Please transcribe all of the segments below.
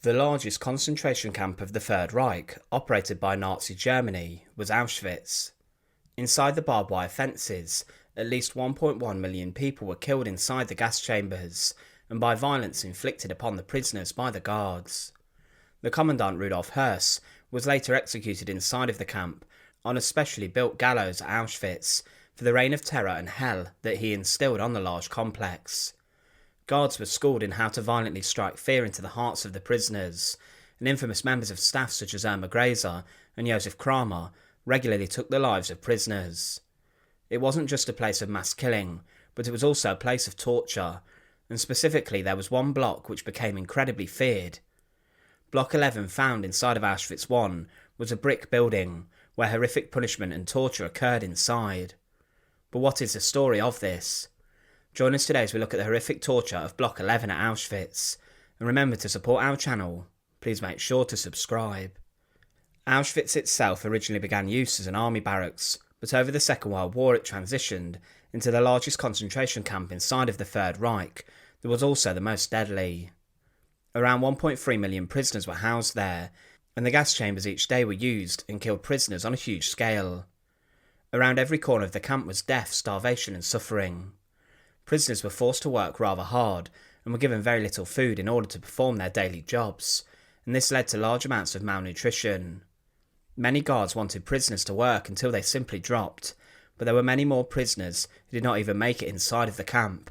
The largest concentration camp of the Third Reich, operated by Nazi Germany, was Auschwitz. Inside the barbed wire fences, at least 1.1 million people were killed inside the gas chambers, and by violence inflicted upon the prisoners by the guards. The Commandant Rudolf Höss was later executed inside of the camp, on a specially built gallows at Auschwitz, for the reign of terror and hell that he instilled on the large complex. Guards were schooled in how to violently strike fear into the hearts of the prisoners, and infamous members of staff such as Irma Grazer and Josef Kramer regularly took the lives of prisoners. It wasn't just a place of mass killing, but it was also a place of torture, and specifically there was one block which became incredibly feared. Block 11, found inside of Auschwitz I, was a brick building where horrific punishment and torture occurred inside. But what is the story of this? Join us today as we look at the horrific torture of Block 11 at Auschwitz, and remember to support our channel. Please make sure to subscribe. Auschwitz itself originally began use as an army barracks, but over the Second World War it transitioned into the largest concentration camp inside of the Third Reich that was also the most deadly. Around 1.3 million prisoners were housed there, and the gas chambers each day were used and killed prisoners on a huge scale. Around every corner of the camp was death, starvation and suffering. Prisoners were forced to work rather hard and were given very little food in order to perform their daily jobs, and this led to large amounts of malnutrition. Many guards wanted prisoners to work until they simply dropped, but there were many more prisoners who did not even make it inside of the camp.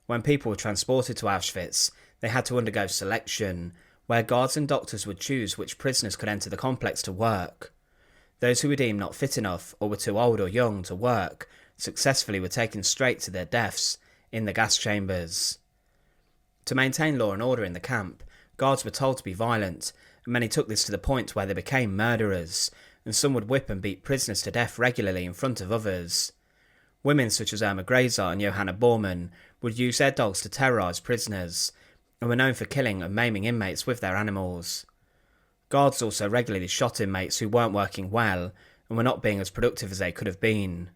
When people were transported to Auschwitz, they had to undergo selection, where guards and doctors would choose which prisoners could enter the complex to work. Those who were deemed not fit enough or were too old or young to work successfully were taken straight to their deaths in the gas chambers. To maintain law and order in the camp, guards were told to be violent, and many took this to the point where they became murderers, and some would whip and beat prisoners to death regularly in front of others. Women such as Irma Grazer and Johanna Bormann would use their dogs to terrorise prisoners, and were known for killing and maiming inmates with their animals. Guards also regularly shot inmates who weren't working well and were not being as productive as they could have been.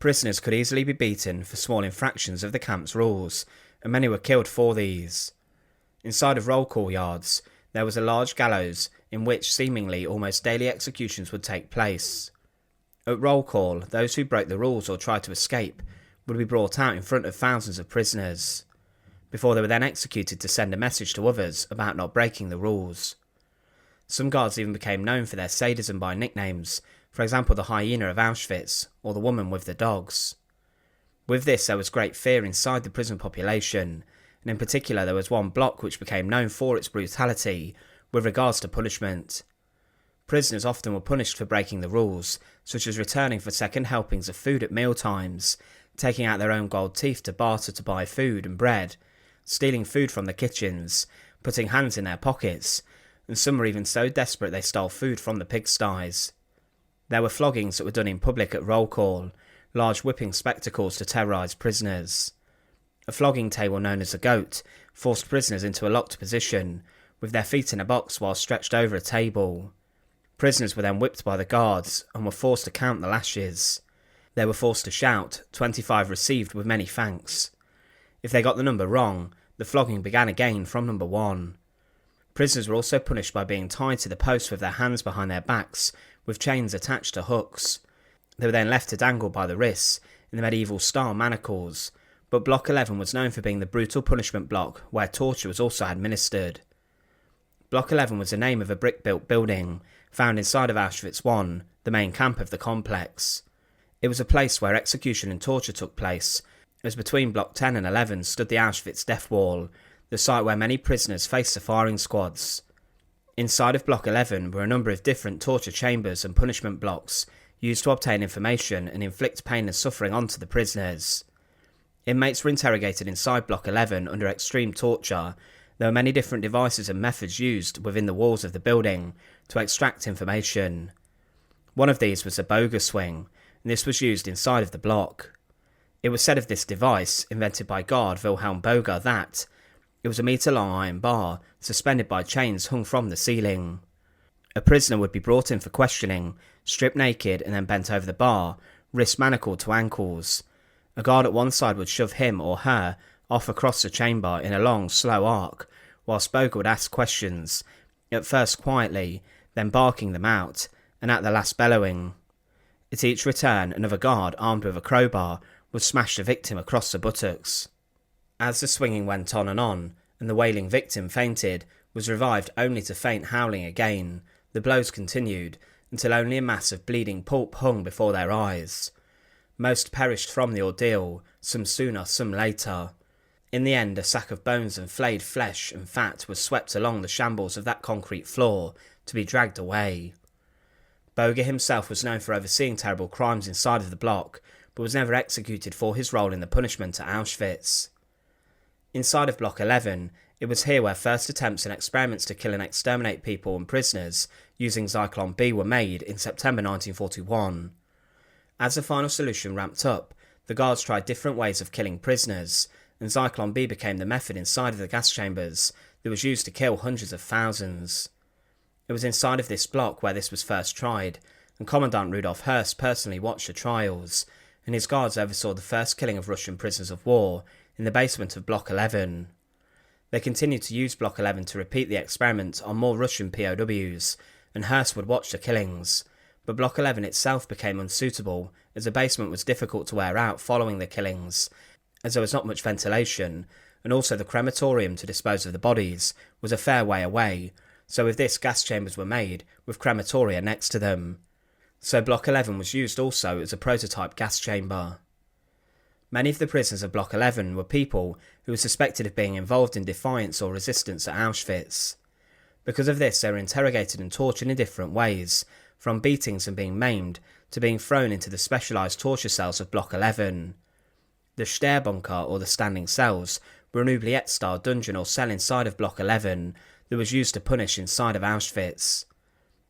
Prisoners could easily be beaten for small infractions of the camp's rules, and many were killed for these. Inside of roll call yards, there was a large gallows in which seemingly almost daily executions would take place. At roll call, those who broke the rules or tried to escape would be brought out in front of thousands of prisoners, before they were then executed to send a message to others about not breaking the rules. Some guards even became known for their sadism by nicknames, for example the hyena of Auschwitz, or the woman with the dogs. With this there was great fear inside the prison population, and in particular there was one block which became known for its brutality with regards to punishment. Prisoners often were punished for breaking the rules, such as returning for second helpings of food at meal times, taking out their own gold teeth to barter to buy food and bread, stealing food from the kitchens, putting hands in their pockets, and some were even so desperate they stole food from the pigsties. There were floggings that were done in public at roll call, large whipping spectacles to terrorise prisoners. A flogging table known as a goat forced prisoners into a locked position, with their feet in a box while stretched over a table. Prisoners were then whipped by the guards and were forced to count the lashes. They were forced to shout, 25 received with many thanks. If they got the number wrong, the flogging began again from number 1. Prisoners were also punished by being tied to the posts with their hands behind their backs, with chains attached to hooks. They were then left to dangle by the wrists in the medieval style manacles, but Block 11 was known for being the brutal punishment block where torture was also administered. Block 11 was the name of a brick-built building found inside of Auschwitz I, the main camp of the complex. It was a place where execution and torture took place, as between Block 10 and 11 stood the Auschwitz death wall, the site where many prisoners faced the firing squads. Inside of Block 11 were a number of different torture chambers and punishment blocks used to obtain information and inflict pain and suffering onto the prisoners. Inmates were interrogated inside Block 11 under extreme torture. There were many different devices and methods used within the walls of the building to extract information. One of these was the Boger Swing, and this was used inside of the block. It was said of this device, invented by guard Wilhelm Boger, that it was a metre-long iron bar, suspended by chains hung from the ceiling. A prisoner would be brought in for questioning, stripped naked and then bent over the bar, wrists manacled to ankles. A guard at one side would shove him or her off across the chamber in a long, slow arc, whilst Boger would ask questions, at first quietly, then barking them out, and at the last bellowing. At each return, another guard armed with a crowbar would smash the victim across the buttocks. As the swinging went on, and the wailing victim fainted, was revived only to faint howling again, the blows continued, until only a mass of bleeding pulp hung before their eyes. Most perished from the ordeal, some sooner, some later. In the end, a sack of bones and flayed flesh and fat was swept along the shambles of that concrete floor, to be dragged away. Boger himself was known for overseeing terrible crimes inside of the block, but was never executed for his role in the punishment at Auschwitz. Inside of Block 11, it was here where first attempts and experiments to kill and exterminate people and prisoners using Zyklon B were made in September 1941. As the final solution ramped up, the guards tried different ways of killing prisoners, and Zyklon B became the method inside of the gas chambers that was used to kill hundreds of thousands. It was inside of this block where this was first tried, and Commandant Rudolf Höss personally watched the trials, and his guards oversaw the first killing of Russian prisoners of war in the basement of Block 11. They continued to use Block 11 to repeat the experiment on more Russian POWs, and Höss would watch the killings, but Block 11 itself became unsuitable as the basement was difficult to wear out following the killings, as there was not much ventilation, and also the crematorium to dispose of the bodies was a fair way away, so with this gas chambers were made with crematoria next to them. So Block 11 was used also as a prototype gas chamber. Many of the prisoners of Block 11 were people who were suspected of being involved in defiance or resistance at Auschwitz. Because of this, they were interrogated and tortured in different ways, from beatings and being maimed to being thrown into the specialised torture cells of Block 11. The Stehrbunker, or the standing cells, were an oubliette-style dungeon or cell inside of Block 11 that was used to punish inside of Auschwitz.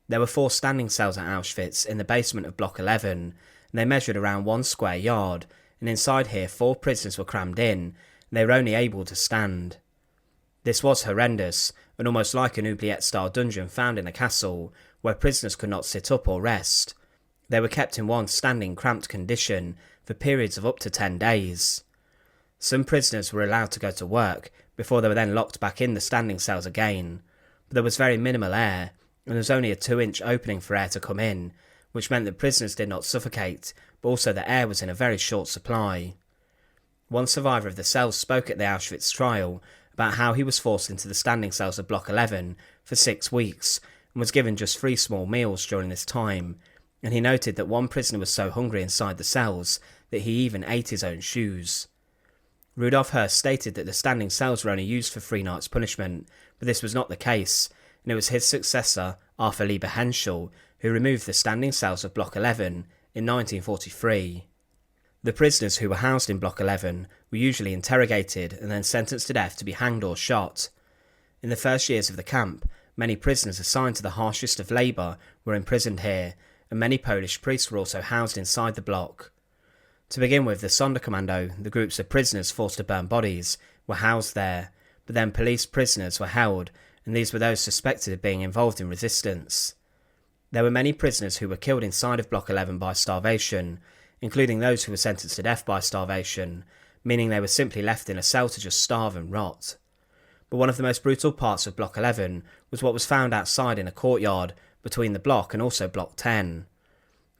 There were 4 standing cells at Auschwitz in the basement of Block 11, and they measured around 1 square yard, and inside here 4 prisoners were crammed in, and they were only able to stand. This was horrendous, and almost like an oubliette-style dungeon found in a castle, where prisoners could not sit up or rest. They were kept in one standing cramped condition for periods of up to 10 days. Some prisoners were allowed to go to work before they were then locked back in the standing cells again, but there was very minimal air, and there was only a 2-inch opening for air to come in, which meant that prisoners did not suffocate, but also that air was in a very short supply. One survivor of the cells spoke at the Auschwitz trial about how he was forced into the standing cells of Block 11 for 6 weeks, and was given just 3 small meals during this time, and he noted that one prisoner was so hungry inside the cells that he even ate his own shoes. Rudolf Höss stated that the standing cells were only used for 3 nights punishment, but this was not the case, and it was his successor, Arthur Lieber Henschel, who removed the standing cells of Block 11 in 1943. The prisoners who were housed in Block 11 were usually interrogated and then sentenced to death to be hanged or shot. In the first years of the camp, many prisoners assigned to the harshest of labour were imprisoned here, and many Polish priests were also housed inside the block. To begin with, the Sonderkommando, the groups of prisoners forced to burn bodies, were housed there, but then police prisoners were held, and these were those suspected of being involved in resistance. There were many prisoners who were killed inside of Block 11 by starvation, including those who were sentenced to death by starvation, meaning they were simply left in a cell to just starve and rot. But one of the most brutal parts of Block 11 was what was found outside in a courtyard between the block and also Block 10.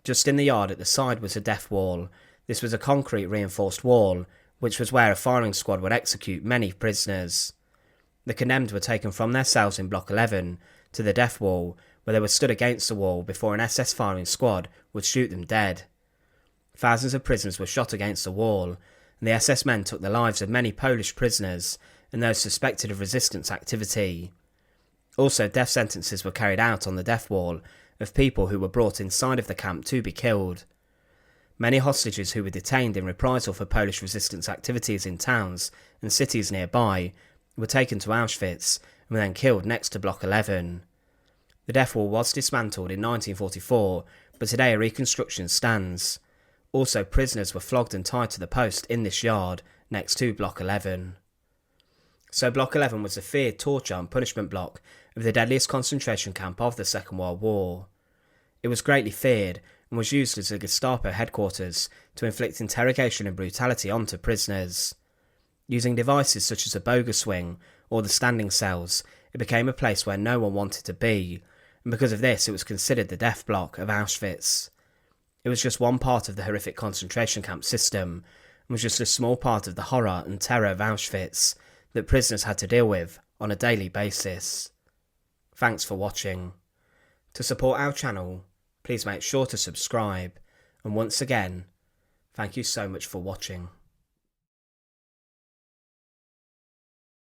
Just in the yard at the side was a death wall. This was a concrete reinforced wall, which was where a firing squad would execute many prisoners. The condemned were taken from their cells in Block 11 to the death wall, where they were stood against the wall before an SS firing squad would shoot them dead. Thousands of prisoners were shot against the wall, and the SS men took the lives of many Polish prisoners and those suspected of resistance activity. Also, death sentences were carried out on the death wall of people who were brought inside of the camp to be killed. Many hostages who were detained in reprisal for Polish resistance activities in towns and cities nearby were taken to Auschwitz and were then killed next to Block 11. The death wall was dismantled in 1944, but today a reconstruction stands. Also, prisoners were flogged and tied to the post in this yard next to Block 11. So Block 11 was the feared torture and punishment block of the deadliest concentration camp of the Second World War. It was greatly feared and was used as a Gestapo headquarters to inflict interrogation and brutality onto prisoners. Using devices such as a Boger Swing, or the standing cells, it became a place where no one wanted to be, and because of this it was considered the death block of Auschwitz. It was just one part of the horrific concentration camp system, and was just a small part of the horror and terror of Auschwitz that prisoners had to deal with on a daily basis. Thanks for watching. To support our channel, please make sure to subscribe, and once again, thank you so much for watching.